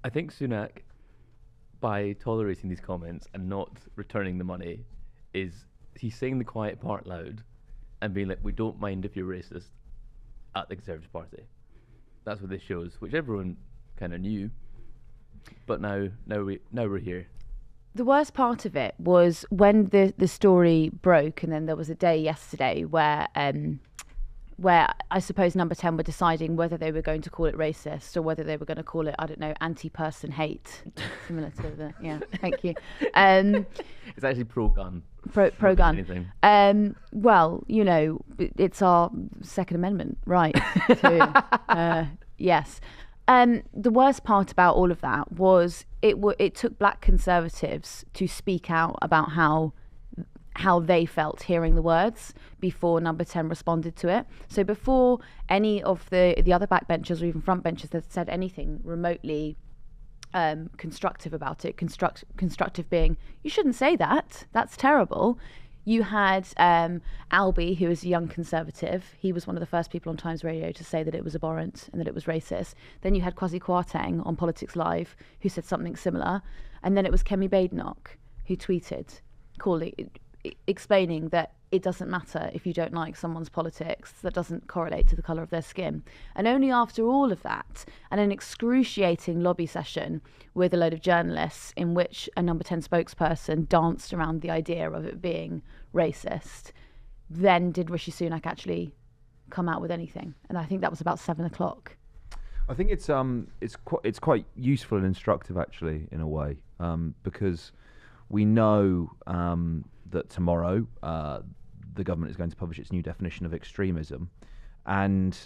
I think Sunak, by tolerating these comments and not returning the money, is he's saying the quiet part loud and being like, we don't mind if you're racist at the Conservative Party. That's what this shows, which everyone kind of knew. But now we're here. The worst part of it was when the story broke, and then there was a day yesterday where I suppose Number 10 were deciding whether they were going to call it racist or whether they were going to call it, I don't know, anti-person hate, similar to the, yeah, thank you. It's actually pro-gun. Pro-gun. Well, you know, it's our Second Amendment right to, yes. The worst part about all of that was it took black conservatives to speak out about how they felt hearing the words before Number 10 responded to it. So before any of the other backbenchers or even frontbenchers that said anything remotely constructive about it, constructive being, you shouldn't say that, that's terrible. You had Albie, who is a young conservative. He was one of the first people on Times Radio to say that it was abhorrent and that it was racist. Then you had Kwasi Kwarteng on Politics Live, who said something similar. And then it was Kemi Badenoch, who tweeted, explaining that it doesn't matter if you don't like someone's politics, that doesn't correlate to the colour of their skin. And only after all of that, and an excruciating lobby session with a load of journalists in which a Number 10 spokesperson danced around the idea of it being racist, then did Rishi Sunak actually come out with anything. And I think that was about 7 o'clock. I think it's quite useful and instructive actually in a way, because we know that tomorrow the government is going to publish its new definition of extremism, and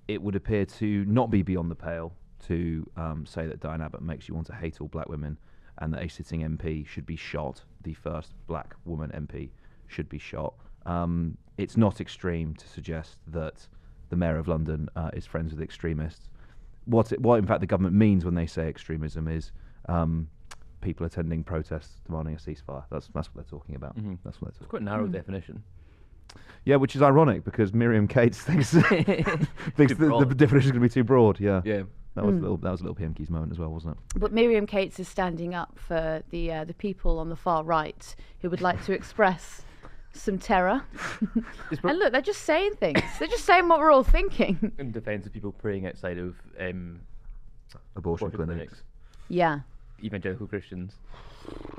it would appear to not be beyond the pale to say that Diane Abbott makes you want to hate all black women, and that a sitting MP should be shot. The first black woman MP should be shot. It's not extreme to suggest that the Mayor of London is friends with extremists. What in fact the government means when they say extremism is people attending protests demanding a ceasefire. That's what they're talking about. Mm-hmm. That's what they're talking. It's quite a narrow definition. Yeah, which is ironic because Miriam Cates thinks the definition is going to be too broad. Yeah. Yeah. That was a little PM Keys moment as well, wasn't it? But Miriam Cates is standing up for the people on the far right who would like to express some terror. And look, they're just saying things. They're just saying what we're all thinking. In defence of people praying outside of Abortion clinics. Yeah. Evangelical Christians.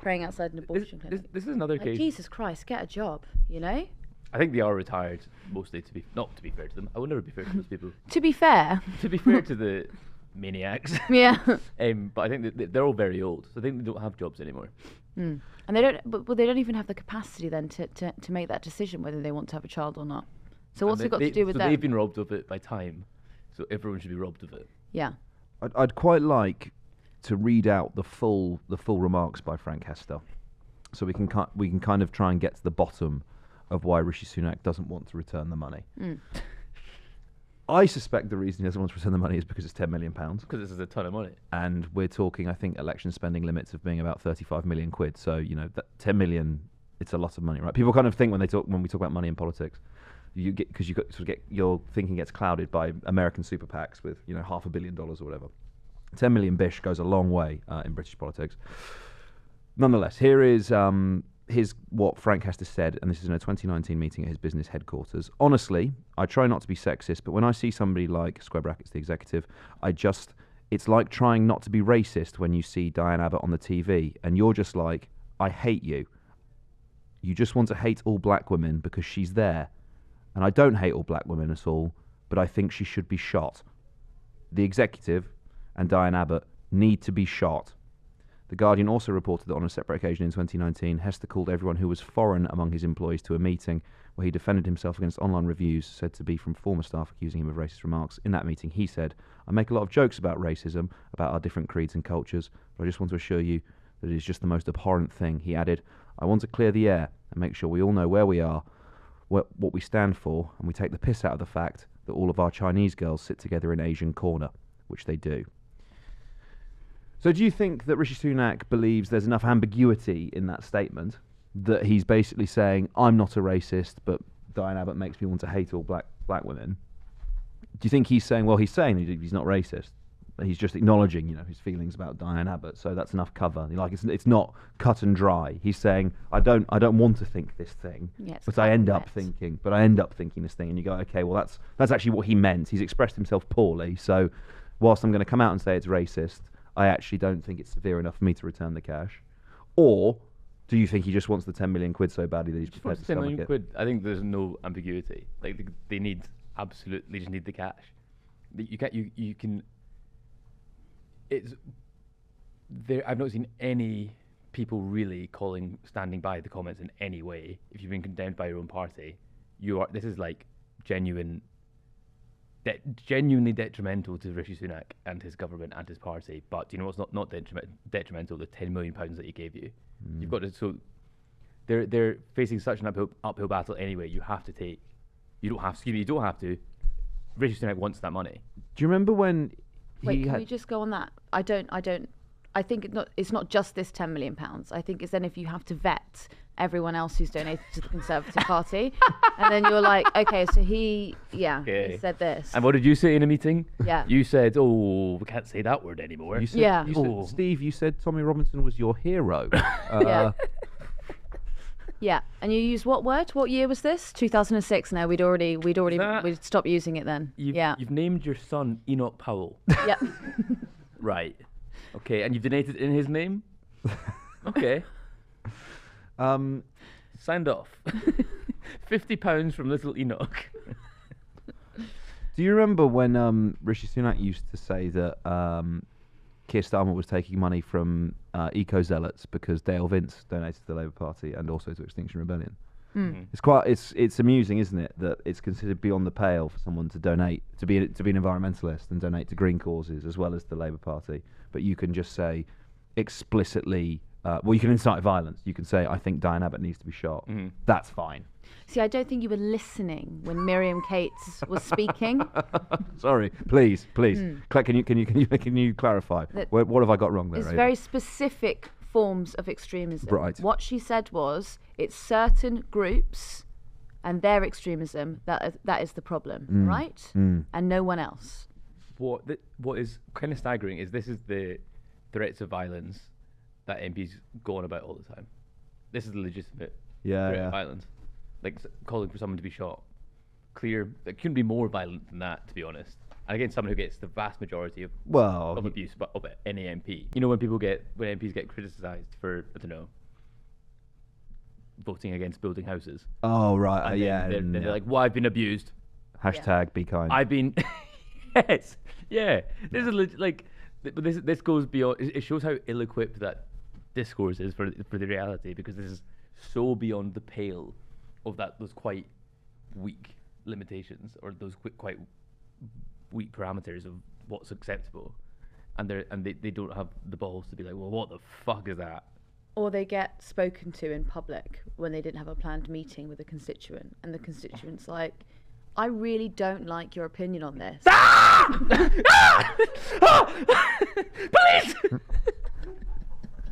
Praying outside an abortion clinic. This is another like, case. Jesus Christ, get a job, you know? I think they are retired, mostly, not to be fair to them. I will never be fair to those people. To be fair. To be fair to the maniacs. Yeah. But I think that they're all very old, so I think they don't have jobs anymore. Mm. And they don't. But they don't even have the capacity then to make that decision whether they want to have a child or not. So what's it got to do with that? They've been robbed of it by time, so everyone should be robbed of it. Yeah. I'd quite like to read out the full remarks by Frank Hester, so we can kind of try and get to the bottom of why Rishi Sunak doesn't want to return the money. Mm. I suspect the reason he doesn't want to return the money is because it's £10 million. Because this is a ton of money. And we're talking, I think, election spending limits of being about 35 million quid. So, you know, that 10 million, it's a lot of money, right? People kind of think when we talk about money in politics, your thinking gets clouded by American super PACs with, you know, $500 million or whatever. 10 million bish goes a long way in British politics. Nonetheless, here is what Frank Hester said, and this is in a 2019 meeting at his business headquarters. Honestly, I try not to be sexist, but when I see somebody like, square brackets, the executive, it's like trying not to be racist when you see Diane Abbott on the TV, and you're just like, I hate you. You just want to hate all black women because she's there. And I don't hate all black women at all, but I think she should be shot. The executive and Diane Abbott need to be shot. The Guardian also reported that on a separate occasion in 2019, Hester called everyone who was foreign among his employees to a meeting where he defended himself against online reviews said to be from former staff accusing him of racist remarks. In that meeting, he said, I make a lot of jokes about racism, about our different creeds and cultures, but I just want to assure you that it is just the most abhorrent thing. He added, I want to clear the air and make sure we all know where we are, what we stand for, and we take the piss out of the fact that all of our Chinese girls sit together in Asian corner, which they do. So do you think that Rishi Sunak believes there's enough ambiguity in that statement that he's basically saying, I'm not a racist, but Diane Abbott makes me want to hate all black women? Do you think he's saying, well, he's saying he's not racist, he's just acknowledging, his feelings about Diane Abbott. So that's enough cover. Like it's not cut and dry. He's saying, I don't want to think this thing, but I end up thinking this thing. And you go, okay, well that's actually what he meant. He's expressed himself poorly. So whilst I'm going to come out and say it's racist, I actually don't think it's severe enough for me to return the cash. Or do you think he just wants the 10 million quid so badly that he's prepared to stomach it? Quid, I think there's no ambiguity. Like they absolutely just need the cash. You can. It's there. I've not seen any people really standing by the comments in any way. If you've been condemned by your own party, this is like genuinely detrimental to Rishi Sunak and his government and his party. But you know what's not detrimental? The £10 million that he gave you. You've got to. So they're facing such an uphill battle anyway. You have to take. You don't have to. Rishi Sunak wants that money. Do you remember when? Wait, can you just go on that? I don't. I think it's not just this £10 million. I think it's then if you have to vet everyone else who's donated to the Conservative Party, and then you're like, okay, so he said this. And what did you say in a meeting? Yeah. You said, "Oh, we can't say that word anymore." You said, Steve, you said Tommy Robinson was your hero. Yeah. Yeah, and you used what word? What year was this? 2006. No, we'd stopped using it then. You've named your son Enoch Powell. Yep. Right. Okay, and you've donated in his name. Okay. Signed off. £50 from little Enoch. Do you remember when Rishi Sunak used to say that Keir Starmer was taking money from eco-zealots because Dale Vince donated to the Labour Party and also to Extinction Rebellion? It's amusing, isn't it, that it's considered beyond the pale for someone to donate to be an environmentalist and donate to green causes as well as the Labour Party, but you can just say explicitly, you can incite violence. You can say, I think Diane Abbott needs to be shot. That's fine. See, I don't think you were listening when Miriam Cates was speaking. Sorry, please. Claire, can you clarify? What have I got wrong there? It's very specific forms of extremism. Right. What she said was, it's certain groups and their extremism that is the problem, right? And no one else. What is kind of staggering is this is the threats of violence that MPs go on about all the time. This is the legitimate threat of violence. Like calling for someone to be shot. Clear. It couldn't be more violent than that, to be honest. And again, someone who gets the vast majority of abuse of any MP. You know, when MPs get criticised for, I don't know, voting against building houses. Oh right, They're like, "Well, I've been abused." # be kind. I've been. Yes, yeah. This is like, but this goes beyond. It shows how ill-equipped that discourse is for the reality, because this is so beyond the pale of those quite weak limitations, or those quite weak parameters of what's acceptable, and they don't have the balls to be like, well, what the fuck is that? Or they get spoken to in public when they didn't have a planned meeting with a constituent, and the constituent's like, I really don't like your opinion on this. Police!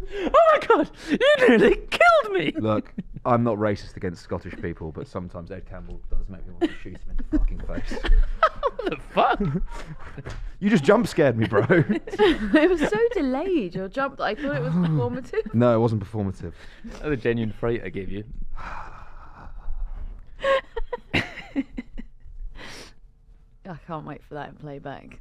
Oh my god, you nearly killed me! Look, I'm not racist against Scottish people, but sometimes Ed Campbell does make me want to shoot him in the fucking face. What the fuck? You just jump scared me, bro. It was so delayed, your jump, that I thought it was performative. No, it wasn't performative. That's a genuine fright I gave you. I can't wait for that in playback.